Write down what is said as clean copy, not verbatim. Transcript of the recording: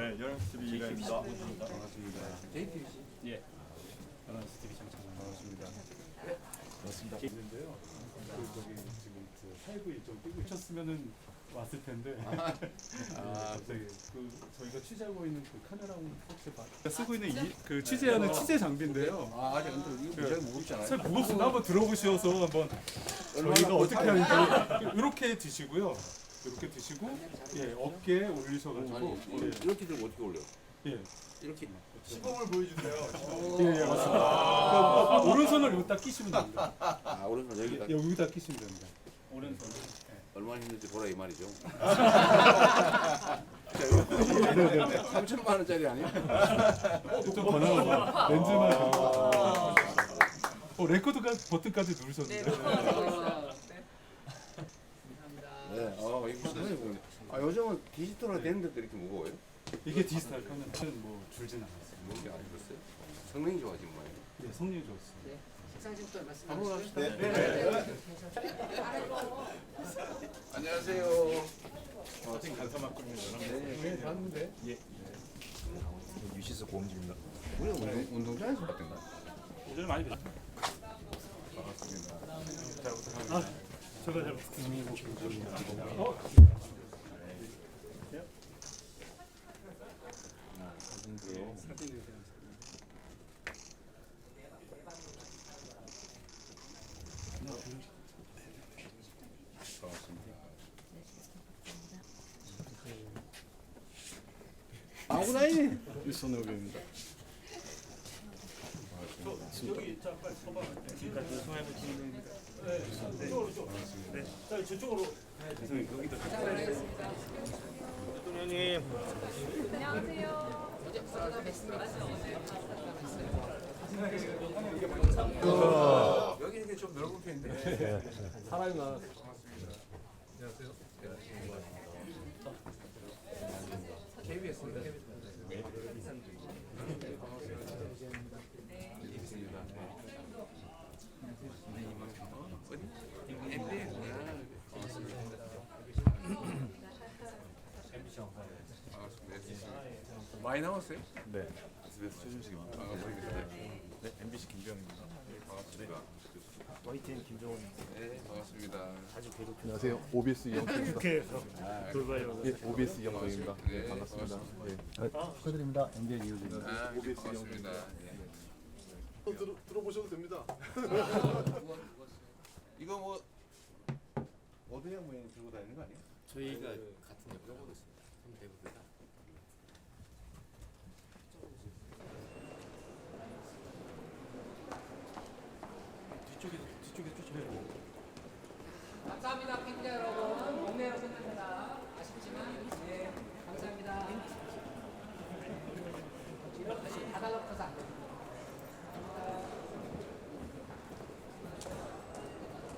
네, 연합 TV 이가입니다. 반갑습니다. JTBC. 예. 연합스 TV 장창만 반갑습니다. 맞습니다. 있는데요. 저기 지금 사이브 일정 뛰고 있었으면은 왔을 텐데. 갑자기 저희가 취재하고 있는 카메라 혹시 쓰고 있는 그 취재하는 취재 장비인데요. 아직 근데 이거 굉장히 무겁잖아요. 잘 무겁습니다. 한번 들어보셔서 한번 저희가 어떻게 하는지 이렇게 드시고요. 이렇게 드시고 예 어깨에 올리셔가지고 아니, 이렇게 들고 어떻게 올려? 예. 이렇게. 시범을 보여주세요. 예, 맞습니다. 그러니까 오른손을 여기다 끼시면 됩니다. 아, 오른손 여기다. 예, 여기다 끼시면 됩니다. 오른손. 얼마나 힘든지 보라 이 말이죠. 자, 이거 3천만 원짜리 아니야? 좀더 나와. 렌즈만. 레코드 버튼까지 누르셨는데. 네. 이거 상당히 무거운데. 요즘은 디지털화 되는데도 이렇게 무거워요? 이게 디지털 카메라는 뭐 줄진 않았어요. 무거운 게 아니었어요? 성능이 좋아진 거예요. 네, 성능이 좋았어요. 네. 식사진부터 말씀 한번 나누시죠. 합시다. 안녕하세요. 지금 간사 맡고 있는 네, 봤는데. 유시스 고음집입니다. 우리 운동장에서 봤던가? 예전에 많이 뵀죠. 반갑습니다. 제가 잘 부탁드립니다. 사진도. 아구나이. 일선호입니다. 여기 자 빨리 서봐. 지금까지 송하고 진행입니다. 네. 자 저쪽으로. 대통령님. 어제 부산에서 뵀습니다. 여기 이게 좀 넓은 편인데. 사람이 많아서. 안녕하세요. KBS입니다. 많이 나왔어요? 네. SBS 최준식입니다. 반갑습니다. 네, MBC 김병입니다. 반갑습니다. YTN 김정원. 네, 반갑습니다. 아주 계속. 안녕하세요. OBS 이영표입니다. 돌봐요. 예, OBS 이영표입니다. 네, 반갑습니다. 네. 축하드립니다. MBN 이호준입니다. 아, 반갑습니다. 들어보셔도 됩니다. 이거 뭐 어디야 모양 들고 다니는 거 아니야? 저희가 같은 역을 하고 있습니다. 대부분. 뒤쪽에 쫓아요. 감사합니다, 팬들 여러분. 동네로 끝납니다. 아쉽지만, 네, 감사합니다. 다시 다 달라붙어서 안 됩니다.